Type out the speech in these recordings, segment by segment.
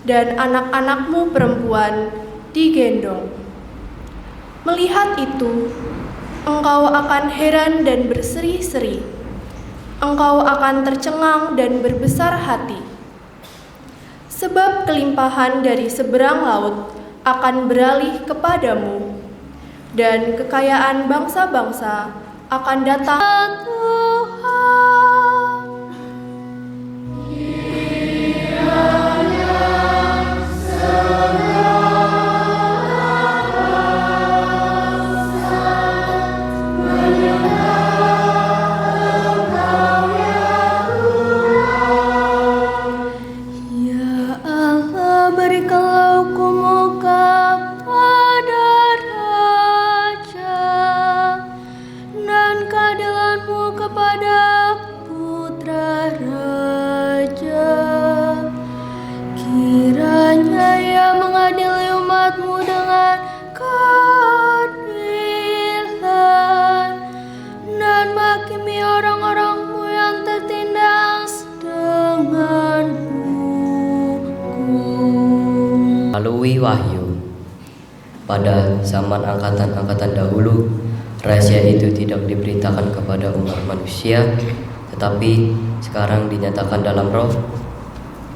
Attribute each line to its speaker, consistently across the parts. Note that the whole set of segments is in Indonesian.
Speaker 1: dan anak-anakmu perempuan digendong. Melihat itu, engkau akan heran dan berseri-seri. Engkau akan tercengang dan berbesar hati. Sebab kelimpahan dari seberang laut akan beralih kepadamu, dan kekayaan bangsa-bangsa akan datang.
Speaker 2: Melalui wahyu, pada zaman angkatan-angkatan dahulu, rahasia itu tidak diberitakan kepada umat manusia, tetapi sekarang dinyatakan dalam roh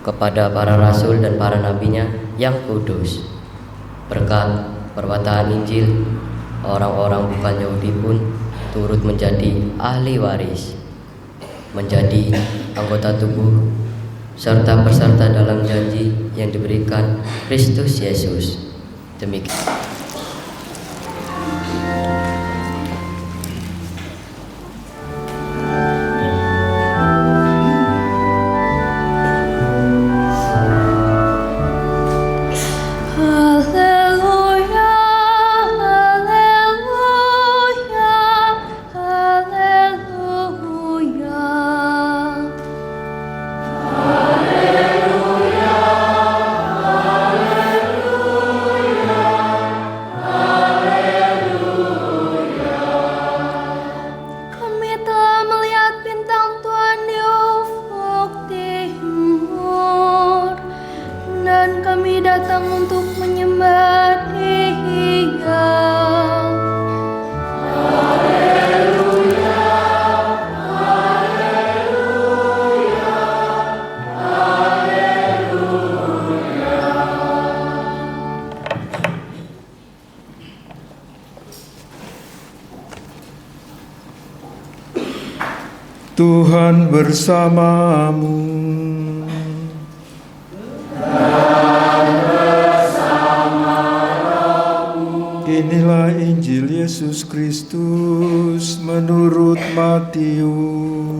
Speaker 2: kepada para rasul dan para nabinya yang kudus. Berkat perkataan Injil, orang-orang bukan Yahudi pun turut menjadi ahli waris, menjadi anggota tubuh serta peserta dalam janji yang diberikan Kristus Yesus. Demikian.
Speaker 3: Tuhan bersamamu.
Speaker 4: Dan bersama rohmu.
Speaker 3: Inilah Injil Yesus Kristus menurut Matius.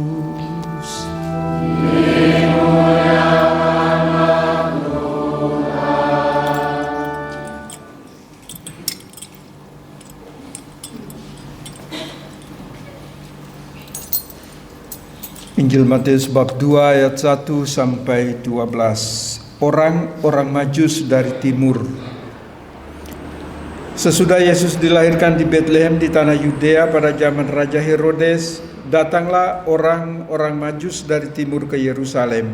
Speaker 3: Injil Matius bab 2 ayat 1 sampai 12. Orang-orang Majus dari timur. Sesudah Yesus dilahirkan di Betlehem di tanah Yudea pada zaman Raja Herodes, datanglah orang-orang Majus dari timur ke Yerusalem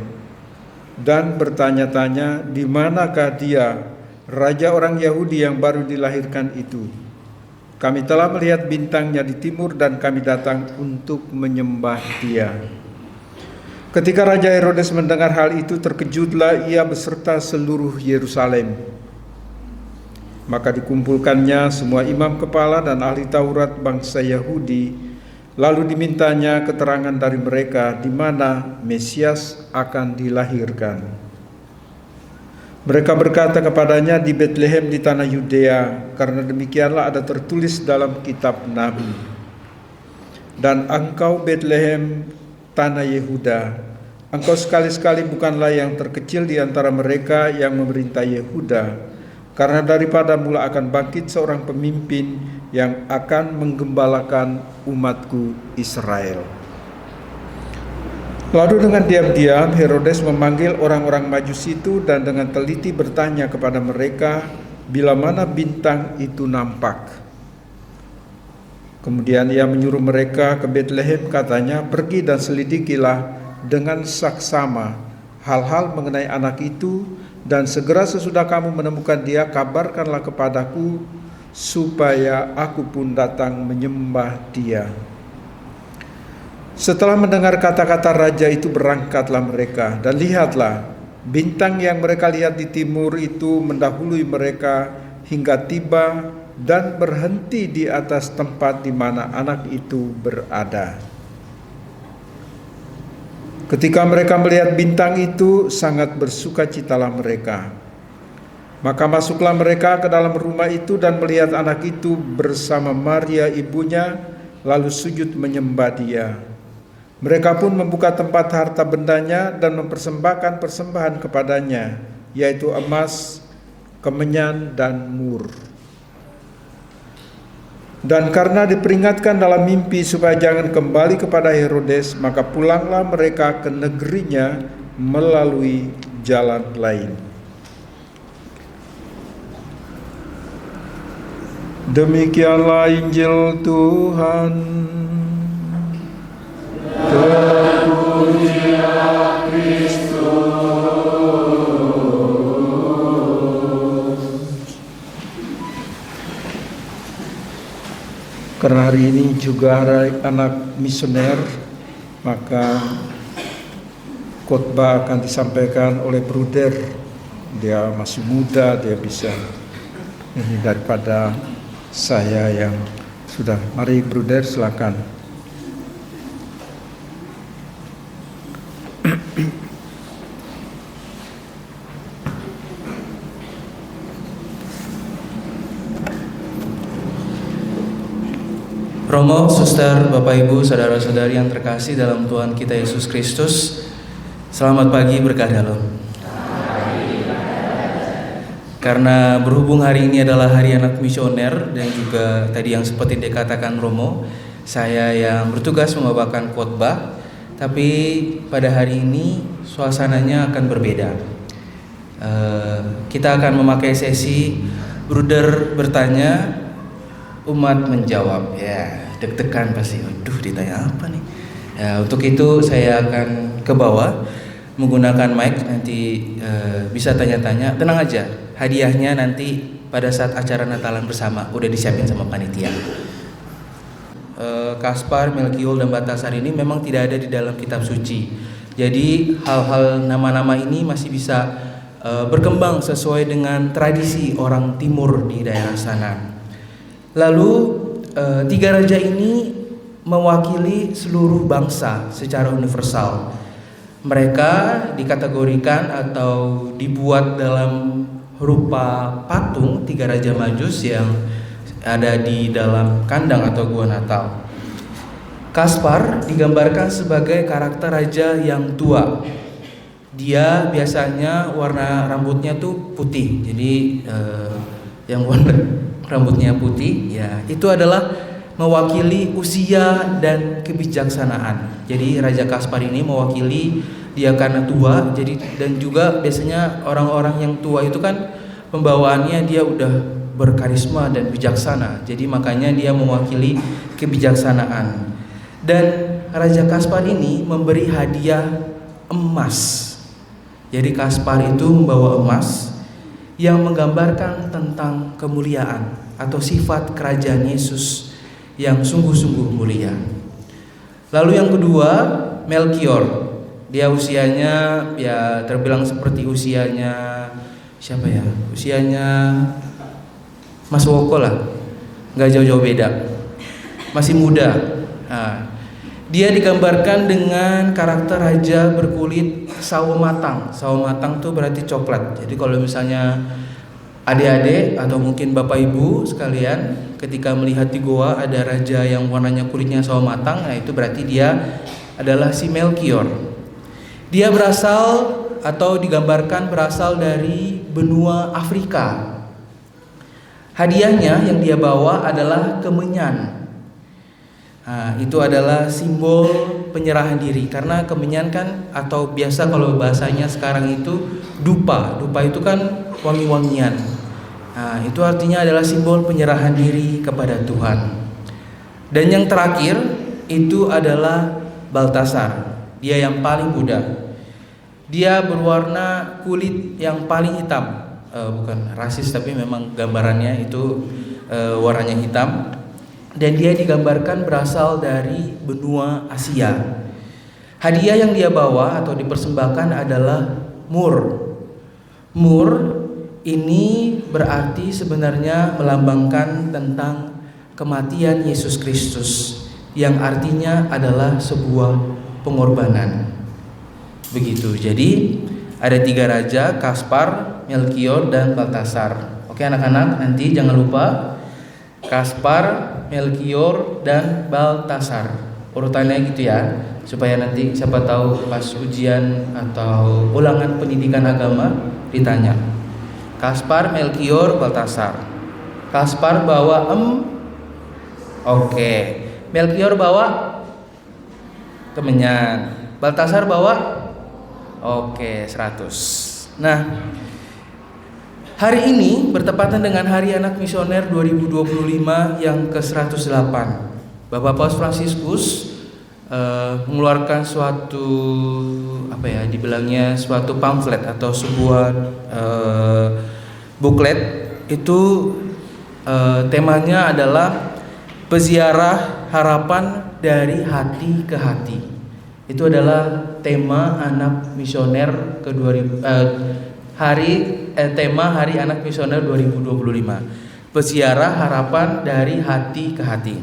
Speaker 3: dan bertanya-tanya, di manakah dia, raja orang Yahudi yang baru dilahirkan itu? Kami telah melihat bintangnya di timur dan kami datang untuk menyembah dia. Ketika Raja Herodes mendengar hal itu, terkejutlah ia beserta seluruh Yerusalem. Maka dikumpulkannya semua imam kepala dan ahli Taurat bangsa Yahudi, lalu dimintanya keterangan dari mereka di mana Mesias akan dilahirkan. Mereka berkata kepadanya, di Betlehem di tanah Yudea, karena demikianlah ada tertulis dalam kitab Nabi. Dan engkau Betlehem, tanah Yehuda, engkau sekali-sekali bukanlah yang terkecil di antara mereka yang memerintah Yehuda, karena daripada mula akan bangkit seorang pemimpin yang akan menggembalakan umatku Israel. Lalu dengan diam-diam Herodes memanggil orang-orang Majus itu dan dengan teliti bertanya kepada mereka bila mana bintang itu nampak. Kemudian ia menyuruh mereka ke Betlehem, katanya, pergi dan selidikilah dengan saksama hal-hal mengenai anak itu, Dan segera sesudah kamu menemukan dia, kabarkanlah kepadaku, supaya aku pun datang menyembah dia." Setelah mendengar kata-kata raja itu, berangkatlah mereka, dan lihatlah, bintang yang mereka lihat di timur itu mendahului mereka hingga tiba dan berhenti di atas tempat di mana anak itu berada. Ketika mereka melihat bintang itu, sangat bersukacitalah mereka. Maka masuklah mereka ke dalam rumah itu dan melihat anak itu bersama Maria ibunya, lalu sujud menyembah dia. Mereka pun membuka tempat harta bendanya dan mempersembahkan persembahan kepadanya, yaitu emas, kemenyan, dan mur. Dan karena diperingatkan dalam mimpi supaya jangan kembali kepada Herodes, maka pulanglah mereka ke negerinya melalui jalan lain. Demikianlah Injil Tuhan. Terpujilah Kristus. Karena hari ini juga hari anak misioner, maka khotbah akan disampaikan oleh Bruder. Dia masih muda, dia bisa ini daripada saya yang sudah. Mari Bruder, silakan.
Speaker 5: Romo, suster, Bapak Ibu, saudara-saudari yang terkasih dalam Tuhan kita Yesus Kristus, selamat pagi berkah dalam. Karena berhubung hari ini adalah hari anak misioner dan juga tadi yang seperti dikatakan Romo, saya yang bertugas membawakan khotbah, tapi pada hari ini suasananya akan berbeda. Kita akan memakai sesi Bruder bertanya, umat menjawab. Ya, deg-degan pasti. Aduh, ditanya apa nih? Ya, untuk itu saya akan ke bawah menggunakan mic, nanti bisa tanya-tanya. Tenang aja, hadiahnya nanti pada saat acara Natalan bersama udah disiapin sama panitia. Kaspar, Melkiol, dan Baltasar ini memang tidak ada di dalam kitab suci. Jadi hal-hal nama-nama ini masih bisa berkembang sesuai dengan tradisi orang timur di daerah sana. Lalu tiga raja ini mewakili seluruh bangsa secara universal. Mereka dikategorikan atau dibuat dalam rupa patung tiga raja Majus yang ada di dalam kandang atau gua Natal. Kaspar digambarkan sebagai karakter raja yang tua. Dia biasanya warna rambutnya tuh putih. Jadi yang warna rambutnya putih, ya itu adalah mewakili usia dan kebijaksanaan. Jadi Raja Kaspar ini mewakili dia karena tua, jadi dan juga biasanya orang-orang yang tua itu kan pembawaannya dia udah berkarisma dan bijaksana. Jadi makanya dia mewakili kebijaksanaan. Dan Raja Kaspar ini memberi hadiah emas. Jadi Kaspar itu membawa emas yang menggambarkan tentang kemuliaan atau sifat kerajaan Yesus yang sungguh-sungguh mulia. Lalu yang kedua, Melkior. Dia usianya ya terbilang seperti usianya siapa ya? Usianya Mas Woko lah, nggak jauh-jauh beda, masih muda. Nah, dia digambarkan dengan karakter raja berkulit sawo matang. Sawo matang tuh berarti coklat. Jadi kalau misalnya adik-adik atau mungkin bapak ibu sekalian ketika melihat di goa ada raja yang warnanya kulitnya sawo matang, nah itu berarti dia adalah si Melkior. Dia berasal atau digambarkan berasal dari benua Afrika. Hadiahnya yang dia bawa adalah kemenyan. Nah, itu adalah simbol penyerahan diri, karena kemenyan kan atau biasa kalau bahasanya sekarang itu dupa. Dupa itu kan wangi-wangian. Nah, itu artinya adalah simbol penyerahan diri kepada Tuhan. Dan yang terakhir itu adalah Baltasar. Dia yang paling muda. Dia berwarna kulit yang paling hitam. Bukan rasis, tapi memang gambarannya itu warnanya hitam. Dan dia digambarkan berasal dari benua Asia. Hadiah yang dia bawa atau dipersembahkan adalah mur. Mur ini berarti sebenarnya melambangkan tentang kematian Yesus Kristus, yang artinya adalah sebuah pengorbanan. Begitu. Jadi ada 3 raja, Kaspar, Melkior, dan Baltasar. Oke anak-anak, nanti jangan lupa Kaspar, Melkior, dan Baltasar. Urutannya gitu ya, supaya nanti siapa tahu pas ujian atau ulangan pendidikan agama ditanya. Kaspar, Melkior, Baltasar. Kaspar bawa Oke. Melkior bawa kemenyan. Baltasar bawa 100. Nah, hari ini bertepatan dengan Hari Anak Misioner 2025 yang ke-108. Bapak Paus Fransiskus mengeluarkan suatu dibilangnya suatu pamflet atau sebuah buklet. Itu temanya adalah peziarah harapan dari hati ke hati. Itu adalah tema Anak Misioner tema Hari Anak Misioner 2025. Peziarah harapan dari hati ke hati.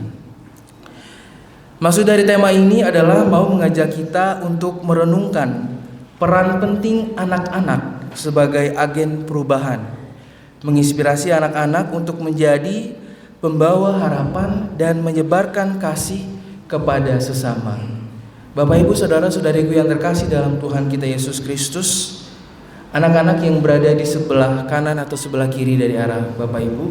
Speaker 5: Maksud dari tema ini adalah mau mengajak kita untuk merenungkan peran penting anak-anak sebagai agen perubahan, menginspirasi anak-anak untuk menjadi pembawa harapan dan menyebarkan kasih kepada sesama. Bapak Ibu saudara-saudariku yang terkasih dalam Tuhan kita Yesus Kristus, anak-anak yang berada di sebelah kanan atau sebelah kiri dari arah Bapak Ibu,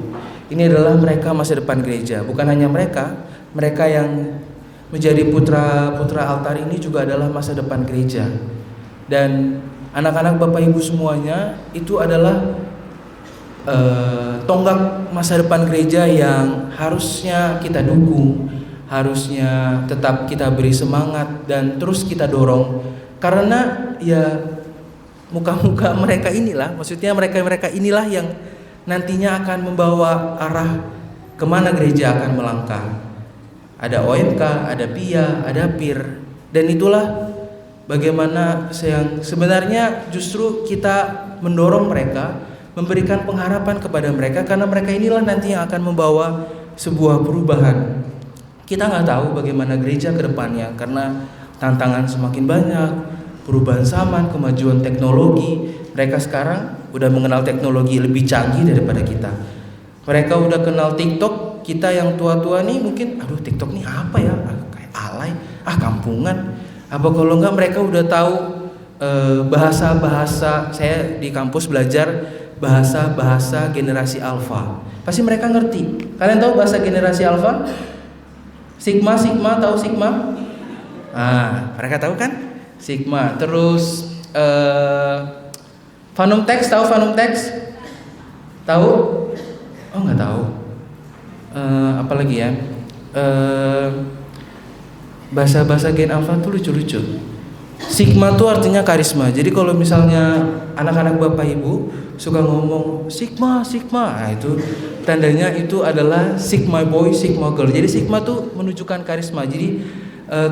Speaker 5: ini adalah mereka masa depan gereja. Bukan hanya mereka yang menjadi putra-putra altar ini juga adalah masa depan gereja. Dan anak-anak Bapak Ibu semuanya itu adalah tonggak masa depan gereja yang harusnya kita dukung, harusnya tetap kita beri semangat dan terus kita dorong. Karena ya muka-muka mereka inilah, maksudnya mereka inilah yang nantinya akan membawa arah kemana gereja akan melangkah. Ada OMK, ada PIA, ada PIR, dan itulah bagaimana yang sebenarnya justru kita mendorong mereka, memberikan pengharapan kepada mereka, karena mereka inilah nanti yang akan membawa sebuah perubahan. Kita nggak tahu bagaimana gereja ke depannya karena tantangan semakin banyak, perubahan zaman, kemajuan teknologi. Mereka sekarang udah mengenal teknologi lebih canggih daripada kita. Mereka udah kenal TikTok, kita yang tua-tua nih mungkin aduh TikTok nih apa ya? Kayak alay, kampungan. Apa kalau enggak mereka udah tahu bahasa-bahasa. Saya di kampus belajar bahasa-bahasa generasi alfa. Pasti mereka ngerti. Kalian tahu bahasa generasi alfa? Sigma, tahu Sigma? Mereka tahu kan? Sigma. Terus Fanum Text, tahu Fanum Text? Tahu? Oh nggak tahu. Apalagi ya? Bahasa-bahasa Gen Alpha tuh lucu-lucu. Sigma tuh artinya karisma. Jadi kalau misalnya anak-anak Bapak Ibu suka ngomong Sigma, nah itu tandanya itu adalah Sigma boy, Sigma girl. Jadi Sigma tuh menunjukkan karisma. Jadi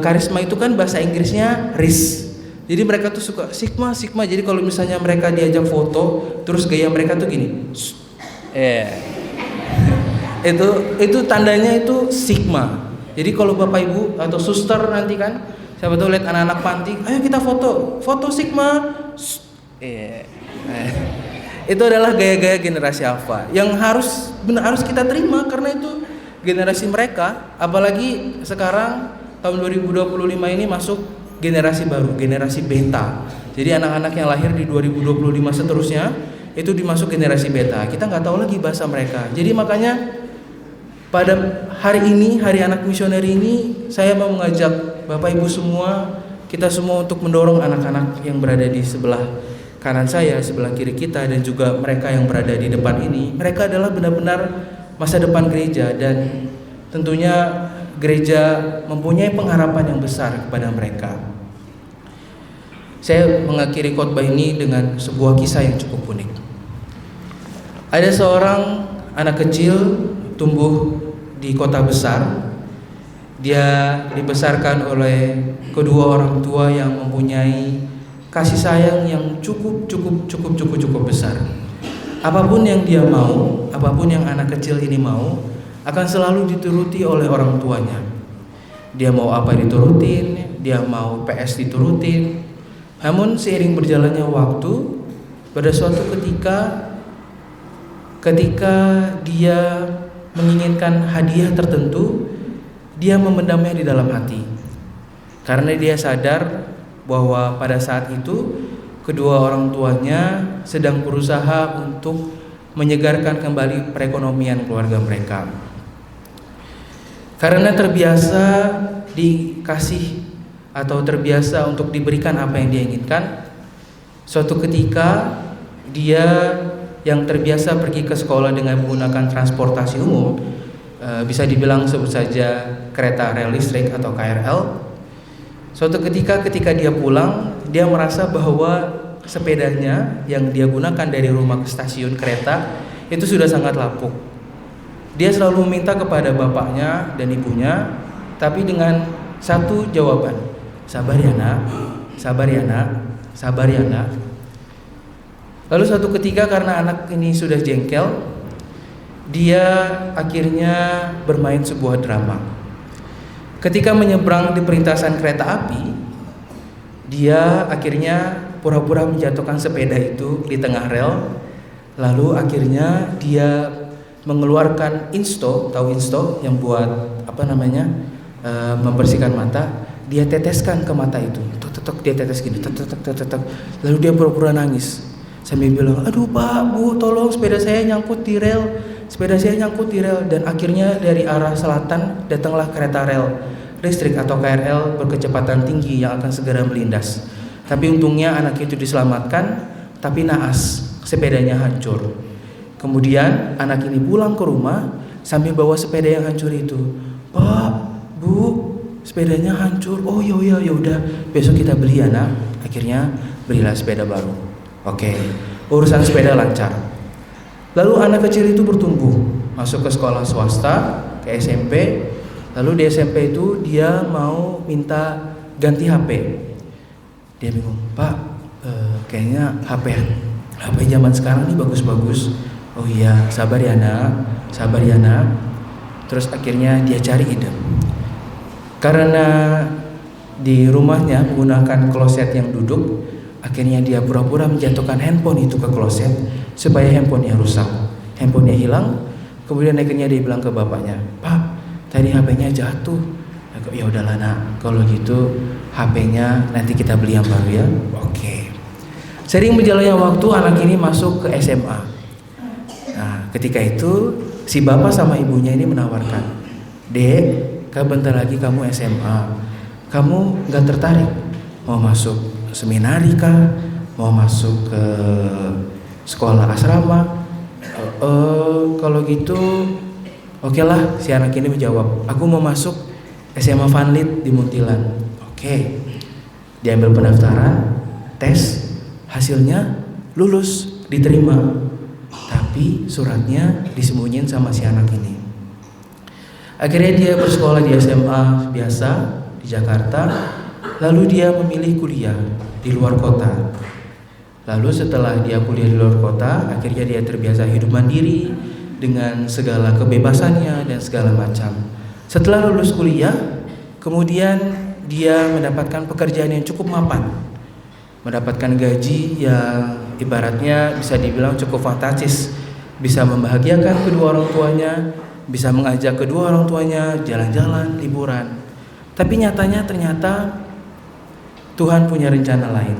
Speaker 5: karisma itu kan bahasa Inggrisnya riz. Jadi mereka tuh suka Sigma. Jadi kalau misalnya mereka diajak foto, terus gaya mereka tuh gini. Itu tandanya itu Sigma. Jadi kalau Bapak Ibu atau suster nanti kan, siapa tahu lihat anak-anak panti, ayo kita foto Sigma. Itu adalah gaya-gaya generasi alfa yang harus kita terima karena itu generasi mereka. Apalagi sekarang tahun 2025 ini masuk generasi baru, generasi beta. Jadi anak-anak yang lahir di 2025 seterusnya itu dimasuk generasi beta. Kita nggak tahu lagi bahasa mereka. Jadi makanya pada hari ini, Hari Anak Misioner ini, saya mau mengajak Bapak Ibu semua, kita semua untuk mendorong anak-anak yang berada di sebelah kanan saya, sebelah kiri kita, dan juga mereka yang berada di depan ini. Mereka adalah benar-benar masa depan gereja, dan tentunya gereja mempunyai pengharapan yang besar kepada mereka. Saya mengakhiri khotbah ini dengan sebuah kisah yang cukup unik. Ada seorang anak kecil tumbuh di kota besar. Dia dibesarkan oleh kedua orang tua yang mempunyai kasih sayang yang cukup besar. Apapun yang dia mau, apapun yang anak kecil ini mau, akan selalu dituruti oleh orang tuanya. Dia mau apa diturutin, dia mau PS diturutin. Namun seiring berjalannya waktu, pada suatu ketika dia menginginkan hadiah tertentu, dia memendamnya di dalam hati. Karena dia sadar bahwa pada saat itu kedua orang tuanya sedang berusaha untuk menyegarkan kembali perekonomian keluarga mereka. Karena terbiasa dikasih atau terbiasa untuk diberikan apa yang dia inginkan, suatu ketika dia yang terbiasa pergi ke sekolah dengan menggunakan transportasi umum, bisa dibilang sebut saja kereta rel listrik atau KRL. Suatu ketika dia pulang, dia merasa bahwa sepedanya yang dia gunakan dari rumah ke stasiun kereta itu sudah sangat lapuk. Dia selalu meminta kepada bapaknya dan ibunya, tapi dengan satu jawaban, sabar ya nak, sabar ya nak, sabar ya nak. Lalu suatu ketika karena anak ini sudah jengkel, dia akhirnya bermain sebuah drama. Ketika menyeberang di perlintasan kereta api, dia akhirnya pura-pura menjatuhkan sepeda itu di tengah rel. Lalu akhirnya dia mengeluarkan insto, tahu insto yang buat membersihkan mata. Dia teteskan ke mata itu, dia tetes gini, lalu dia pura-pura nangis sambil bilang, aduh pak, bu, tolong sepeda saya nyangkut di rel. Dan akhirnya dari arah selatan datanglah kereta rel listrik atau KRL berkecepatan tinggi yang akan segera melindas. Tapi untungnya anak itu diselamatkan, tapi naas, sepedanya hancur. Kemudian anak ini pulang ke rumah sambil bawa sepeda yang hancur itu. Pak, bu, sepedanya hancur. Oh ya udah, besok kita beli ya nak. Akhirnya belilah sepeda baru. Oke, urusan sepeda lancar. Lalu anak kecil itu bertumbuh, masuk ke sekolah swasta, ke SMP. Lalu di SMP itu dia mau minta ganti HP. Dia bingung, Pak, kayaknya HP zaman sekarang ini bagus-bagus. Oh iya, sabar ya nak. Terus akhirnya dia cari ide. Karena di rumahnya menggunakan kloset yang duduk, akhirnya dia pura-pura menjatuhkan handphone itu ke kloset supaya handphonenya rusak, handphonenya hilang. Kemudian akhirnya dia bilang ke bapaknya, Pak, tadi HP-nya jatuh. Ya udahlah nak, kalau gitu HP-nya nanti kita beli yang baru ya. Oke. Sering berjalannya waktu, anak ini masuk ke SMA. Nah, ketika itu si bapak sama ibunya ini menawarkan, Dek, kan bentar lagi kamu SMA, kamu nggak tertarik mau masuk seminari kah? Mau masuk ke sekolah asrama? Kalau gitu, oke lah. Si anak ini menjawab, aku mau masuk SMA Vanlit di Muntilan. Oke. Diambil pendaftaran, tes, hasilnya lulus, diterima. Tapi suratnya disembunyiin sama si anak ini. Akhirnya dia bersekolah di SMA biasa di Jakarta. Lalu dia memilih kuliah di luar kota. Lalu setelah dia kuliah di luar kota, akhirnya dia terbiasa hidup mandiri dengan segala kebebasannya dan segala macam. Setelah lulus kuliah, kemudian dia mendapatkan pekerjaan yang cukup mapan, mendapatkan gaji yang ibaratnya bisa dibilang cukup fantastis, bisa membahagiakan kedua orang tuanya, bisa mengajak kedua orang tuanya jalan-jalan, liburan. Tapi nyatanya ternyata Tuhan punya rencana lain.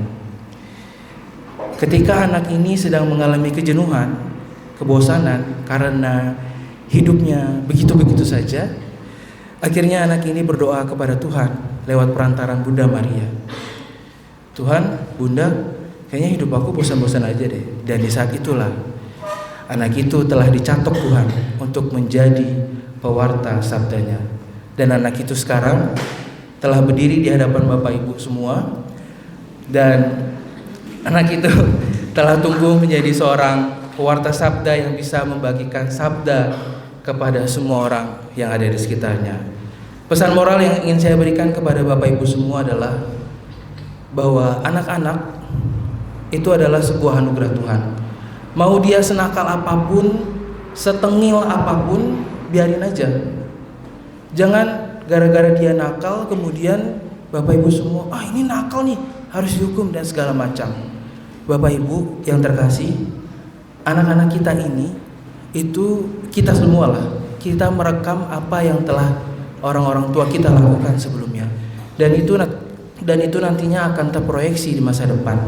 Speaker 5: Ketika anak ini sedang mengalami kejenuhan, kebosanan karena hidupnya begitu-begitu saja, akhirnya anak ini berdoa kepada Tuhan lewat perantaran Bunda Maria. Tuhan, Bunda, kayaknya hidup aku bosan-bosan aja deh. Dan di saat itulah anak itu telah dicatok Tuhan untuk menjadi pewarta sabdanya. Dan anak itu sekarang telah berdiri di hadapan Bapak Ibu semua, Dan anak itu telah tumbuh menjadi seorang pewarta sabda yang bisa membagikan sabda kepada semua orang yang ada di sekitarnya. Pesan moral yang ingin saya berikan kepada Bapak Ibu semua adalah bahwa anak-anak itu adalah sebuah anugerah Tuhan. Mau dia senakal apapun, setengil apapun, biarin aja. Jangan gara-gara dia nakal kemudian Bapak Ibu semua, ini nakal nih, harus dihukum dan segala macam. Bapak Ibu yang terkasih, anak-anak kita ini itu kita semua lah, kita merekam apa yang telah orang-orang tua kita lakukan sebelumnya, dan itu nantinya akan terproyeksi di masa depan.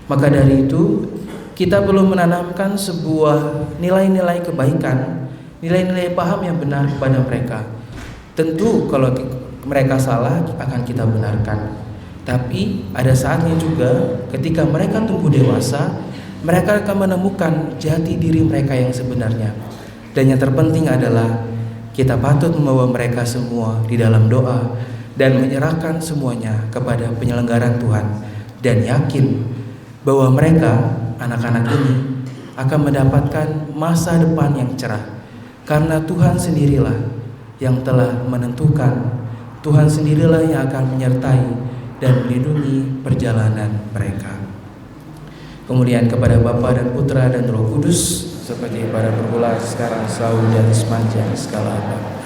Speaker 5: Maka dari itu kita perlu menanamkan sebuah nilai-nilai kebaikan, nilai-nilai paham yang benar kepada mereka. Tentu kalau mereka salah akan kita benarkan, tapi ada saatnya juga ketika mereka tumbuh dewasa, mereka akan menemukan jati diri mereka yang sebenarnya. Dan yang terpenting adalah kita patut membawa mereka semua di dalam doa dan menyerahkan semuanya kepada penyelenggaraan Tuhan, dan yakin bahwa mereka, anak-anak ini, akan mendapatkan masa depan yang cerah, karena Tuhan sendirilah yang telah menentukan, Tuhan sendirilah yang akan menyertai dan melindungi perjalanan mereka. Kemuliaan kepada Bapa dan Putra dan Roh Kudus, seperti pada permulaan, sekarang, selalu, dan sepanjang segala abad.